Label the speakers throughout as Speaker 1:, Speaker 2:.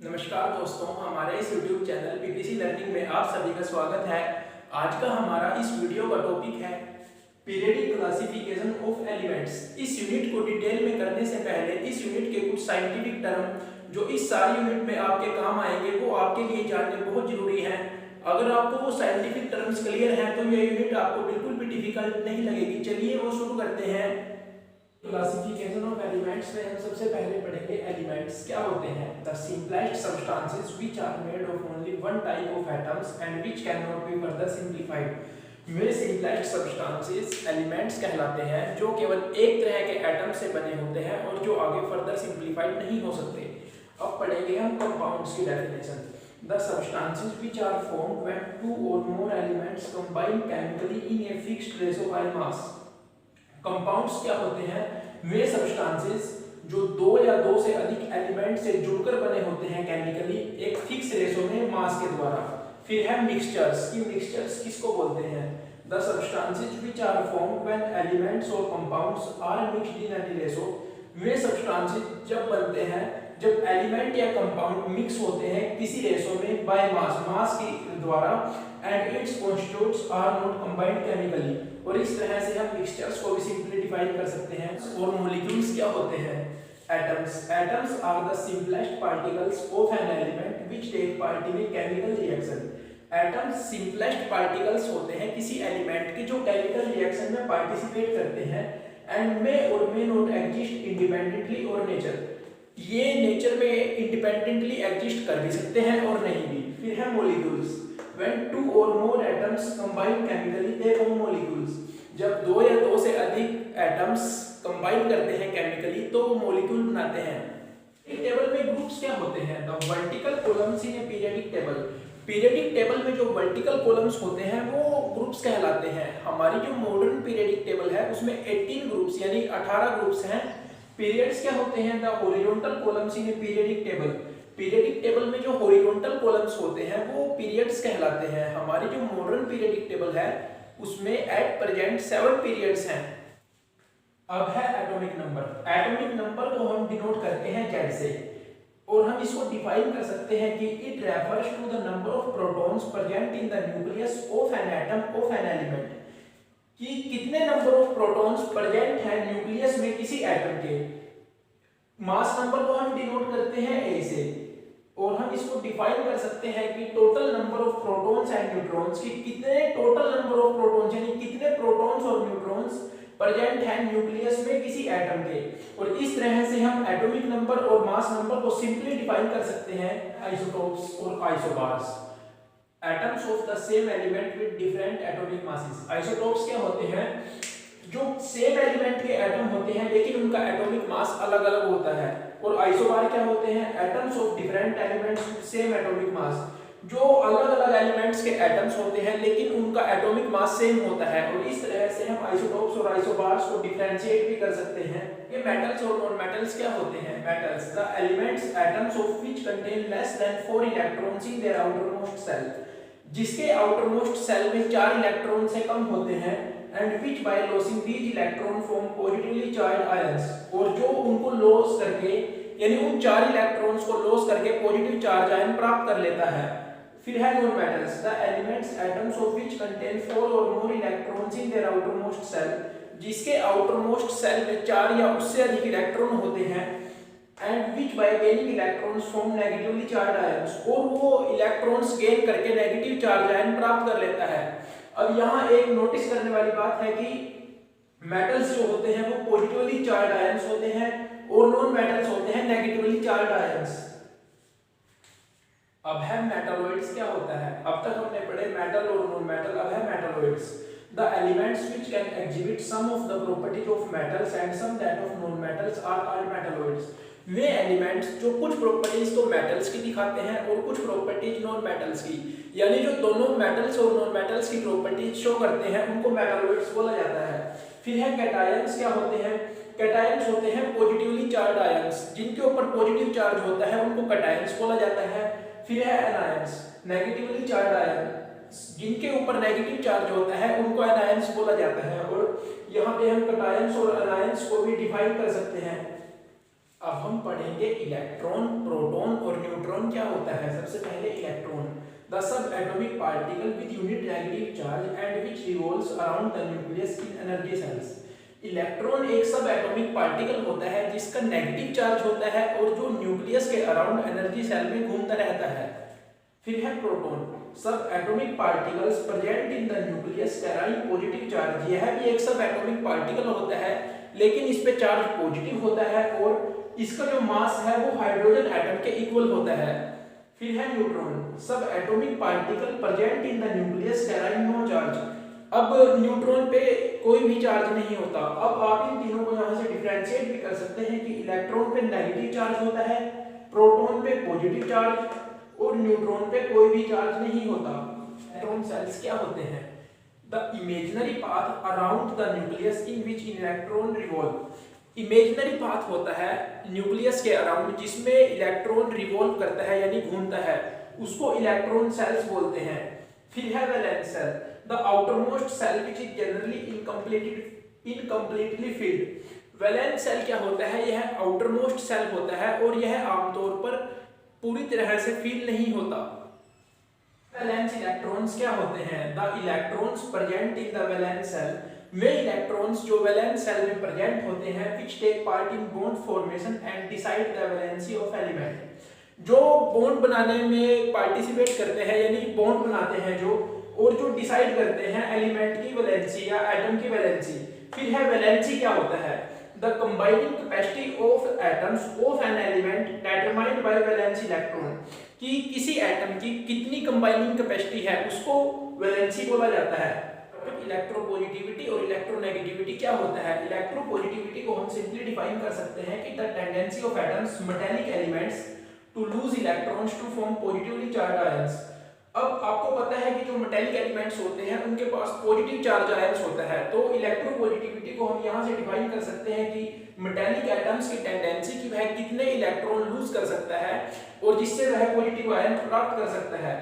Speaker 1: नमस्कार दोस्तों, हमारे इस YouTube चैनल पीपीसी लर्निंग में आप सभी का स्वागत है। आज का हमारा इस वीडियो का टॉपिक है पीरियडिक क्लासिफिकेशन ऑफ एलिमेंट्स। इस यूनिट को डिटेल में करने से पहले इस यूनिट के कुछ साइंटिफिक टर्म जो इस सारी यूनिट में आपके काम आएंगे वो आपके लिए जानने बहुत जरूरी है। अगर आपको वो साइंटिफिक टर्म्स क्लियर हैं तो ये यूनिट आपको बिल्कुल भी डिफिकल्ट नहीं लगेगी। चलिए वो शुरू करते हैं। क्लासिफिकेशन ऑफ एलिमेंट्स में हम सबसे पहले पढ़ेंगे एलिमेंट्स क्या होते हैं। The simplest substances which are made of only one type of atoms and which can not be further simplified. वे सिंपलेस्ट सब्सटेंसेस एलिमेंट्स कहलाते हैं जो केवल एक तरह के एटम से बने होते हैं और जो आगे फर्दर सिंपलीफाइड नहीं हो सकते। अब पढ़ेंगे हम कंपाउंड्स की definition. The substances which are formed when two or more elements combine chemically in a fixed ratio by mass। Compounds क्या होते हैं? वे सब्सटेंसेस जो दो या दो से अधिक एलिमेंट से जुड़कर बने होते हैं केमिकली एक फिक्स रेशो में मास के द्वारा। फिर है मिक्सचर्स। कि मिक्सचर्स किसको बोलते हैं? The substances which are formed when elements और compounds are mixed in any ratio. वे सब्सटेंसेस जब बनते हैं जब एलिमेंट या कंपाउंड मिक्स होते हैं किसी रेशो में बाय मास के द्वारा and its constitutes are not combined chemically. और इस तरह से हम मिक्सचर्स को भी सिंपली डिफाइन कर सकते हैं। और मॉलिक्यूल्स क्या होते हैं? Atoms. Atoms are the simplest particles of an element which take part in a chemical reaction. Atoms simplest particles होते हैं किसी एलिमेंट के जो केमिकल रिएक्शन में पार्टिसिपेट करते हैं एंड मे और मे नॉट एग्जिस्ट इंडिपेंडेंटली और नेचर। ये नेचर में इंडिपेंडेंटली एग्जिस्ट कर भी सकते हैं और नहीं भी। फिर है molecules. When two or more atoms combine chemically they form molecules। जब दो या दो से अधिक एटम्स कंबाइन करते हैं केमिकली तो वो मॉलिक्यूल बनाते हैं। एक टेबल में ग्रुप्स क्या होते हैं? The vertical columns in A periodic table. Periodic table में जो वर्टिकल कॉलम्स होते हैं वो ग्रुप्स कहलाते हैं। हमारी जो मॉडर्न पीरियडिक टेबल है उसमें 18 ग्रुप्स यानी 18 ग्रुप्स हैं। पीरियड्स क्या होते हैं? The horizontal columns in A periodic table. Periodic table में जो हॉरिजॉन्टल कॉलम्स होते हैं वो पीरियड्स कहलाते हैं। हमारी जो मॉडर्न पीरियडिक टेबल है उसमें एट प्रेजेंट 7 पीरियड्स हैं। अब है एटॉमिक नंबर। एटॉमिक नंबर को हम डिनोट करते हैं Z से और हम इसको डिफाइन कर सकते हैं कि it refers to the number of protons present in the nucleus of an atom of an element. कि कितने नंबर ऑफ प्रोटॉन्स प्रेजेंट हैं न्यूक्लियस में किसी एटम के। मास नंबर को हम डिनोट करते हैं A से और हम इसको डिफाइन कर सकते हैं कि total number of protons and neutrons की कितने टोटल नंबर ऑफ प्रोटॉन्स यानी कितने प्रोटॉन्स और न्यूट्रॉन्स प्रेजेंट हैं न्यूक्लियस में किसी एटम के। और इस तरह से हम एटॉमिक नंबर और मास नंबर को सिंपली डिफाइन कर सकते हैं आइसोटोप्स और isobars. Atoms of the same element with different atomic masses. Isotopes क्या होते हैं? जो सेम एलिमेंट के एटम होते हैं लेकिन उनका एटॉमिक मास अलग अलग होता है। और आइसोबार क्या होते हैं? Atoms of different elements with same atomic mass. जो अलग अलग एलिमेंट्स के एटम्स होते हैं लेकिन उनका एटॉमिक मास सेम होता है। और इस तरह से हम आइसोटोप्स और आइसोबार्स को डिफरेंशिएट भी कर सकते हैं। ये मेटल्स और नॉन मेटल्स क्या होते हैं? Metals the elements atoms of which contain less than 4 electrons in their outermost shell. जिसके आउटरमोस्ट सेल में 4 इलेक्ट्रॉन से कम होते हैं and which by losing these electron form positively charged ions. और जो उनको लॉस करके यानी उन 4 इलेक्ट्रॉन्स को लॉस करके पॉजिटिव चार्ज आयन प्राप्त कर लेता है। फिर है non metals the elements atoms of which contain 4 और more electrons in their outermost shell. जिसके आउटरमोस्ट सेल में 4 या उससे अधिक इलेक्ट्रॉन होते हैं and which by gaining electrons form negatively charged ions. और वो इलेक्ट्रॉन्स गेन करके नेगेटिव चार्ज आयन प्राप्त कर लेता है। अब यहाँ एक नोटिस करने वाली बात है कि मेटल्स जो होते हैं वो पॉजिटिवली चार्ज्ड आयंस होते हैं और नॉन मेटल्स होते हैं नेगेटिवली चार्ज्ड आयंस। अब है मेटालॉइड्स क्या होता है? अब तक हमने पढ़े मेटल और नॉन मेटल, अब है metalloids. The elements which can exhibit some of the properties of metals and some that of non metals are called metalloids. वे एलिमेंट्स जो कुछ प्रॉपर्टीज तो मेटल्स की दिखाते हैं और कुछ प्रॉपर्टीज नॉन मेटल्स की, यानी जो दोनों मेटल्स और नॉन मेटल्स की प्रॉपर्टीज शो करते हैं उनको मेटालॉइड्स बोला जाता है। फिर है कैटायंस क्या होते हैं? कैटायंस होते हैं पॉजिटिवली चार्ज्ड आयंस। जिनके ऊपर पॉजिटिव चार्ज होता है उनको कैटायंस बोला जाता है। फिर है एनायंस नेगेटिवली चार्ज्ड आयन। जिनके ऊपर नेगेटिव चार्ज होता है उनको एनायंस बोला जाता है। और यहाँ पे हम कैटायंस और एनायंस को भी डिफाइन कर सकते हैं। अब हम पढ़ेंगे इलेक्ट्रॉन, प्रोटॉन और न्यूट्रॉन क्या the sub atomic particle with unit negative charge and which revolves around the nucleus in energy shells. Electron एक सब एटॉमिक पार्टिकल होता है जिसका नेगेटिव चार्ज होता है और जो न्यूक्लियस के अराउंड एनर्जी सेल में घूमता रहता है। फिर है प्रोटॉन, सब atomic particles present in the nucleus carrying positive charge. यह भी एक सब एटॉमिक पार्टिकल होता है लेकिन इस पे चार्ज पॉजिटिव होता है और इसका जो मास है वो हाइड्रोजन एटम के इक्वल होता है। फिर है neutron, sub atomic particle present in the nucleus carrying no charge. अब न्यूट्रॉन पे कोई भी चार्ज नहीं होता। अब आप इन तीनों को यहाँ से डिफरेंशिएट भी कर सकते हैं कि इलेक्ट्रॉन पे नेगेटिव चार्ज होता है, प्रोटॉन पे पॉजिटिव चार्ज और न्यूट्रॉन पे कोई भी चार्ज नहीं होता। इलेक्ट्रॉन सेल्स क्या होते हैं? The imaginary path around the nucleus in which electron revolve. Imaginary path होता है न्यूक्लियस के अराउंड जिसमें इलेक्ट्रॉन रिवॉल्व करता है यानी घूमता है, उसको इलेक्ट्रॉन सेल्स बोलते हैं। फिर है valence shell, the outermost shell which is generally incompletely filled. Valence shell क्या होता है? यह आउटरमोस्ट सेल होता है और यह आमतौर पर पूरी तरह से फिल नहीं होता। वैलेंस इलेक्ट्रॉन्स क्या होते हैं? The electrons present in the valence shell, वे इलेक्ट्रॉन्स जो वैलेंस सेल में प्रेजेंट होते हैं which take part in bond formation and decide the valency of element. जो बॉन्ड बनाने में पार्टिसिपेट करते हैं यानी बॉन्ड बनाते हैं जो, और जो डिसाइड करते हैं एलिमेंट की वैलेंसी या एटम की वैलेंसी। फिर है वैलेंसी क्या होता है? The combining capacity of atoms of an element determined by valence electron, कि किसी एटम की कितनी कंबाइनिंग कैपेसिटी है उसको वैलेंसी बोला जाता है। इलेक्ट्रोपॉजिटिविटी और इलेक्ट्रोनेगेटिविटी क्या होता है? इलेक्ट्रोपॉजिटिविटी को हम सिंपली डिफाइन कर सकते हैं कि the tendency of atoms metallic elements to lose electrons to form positively charge ions. अब आपको पता है कि जो मेटालिक एलिमेंट्स होते हैं उनके पास पॉजिटिव चार्ज आयंस होता है, तो इलेक्ट्रोपॉजिटिविटी को हम यहाँ से डिफाइन कर सकते हैं कि मेटालिक एटम्स की टेंडेंसी कि वह कितने इलेक्ट्रॉन लूज कर सकता है और जिससे वह पॉजिटिव आयन प्राप्त कर सकता है।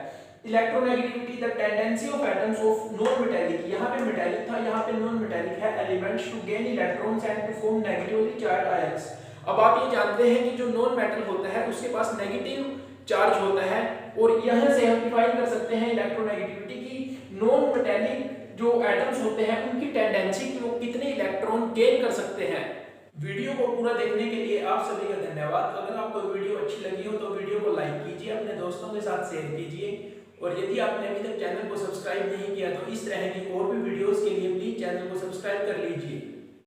Speaker 1: Electronegativity, the tendency of atoms of non metallic, यहाँ पे मेटालिक था यहाँ पे नॉन मेटालिक है, elements to gain electrons and to form negatively charge ions. अब आप ये जानते हैं कि जो नॉन मेटल होता है उसके पास नेगेटिव चार्ज होता है और यहाँ से हम डिफाइन कर सकते हैं इलेक्ट्रोनेगेटिविटी की नॉन मेटालिक जो एटम्स होते हैं उनकी टेंडेंसी कि वो कितने इलेक्ट्रॉन गेन कर सकते हैं। वीडियो को पूरा देखने के लिए आप सभी का धन्यवाद। अगर आपको वीडियो अच्छी लगी हो तो वीडियो को लाइक कीजिए, अपने दोस्तों के साथ शेयर कीजिए और यदि आपने अभी तक चैनल को सब्सक्राइब नहीं किया तो इस तरह की और भी वीडियोस के लिए प्लीज चैनल को सब्सक्राइब कर लीजिए।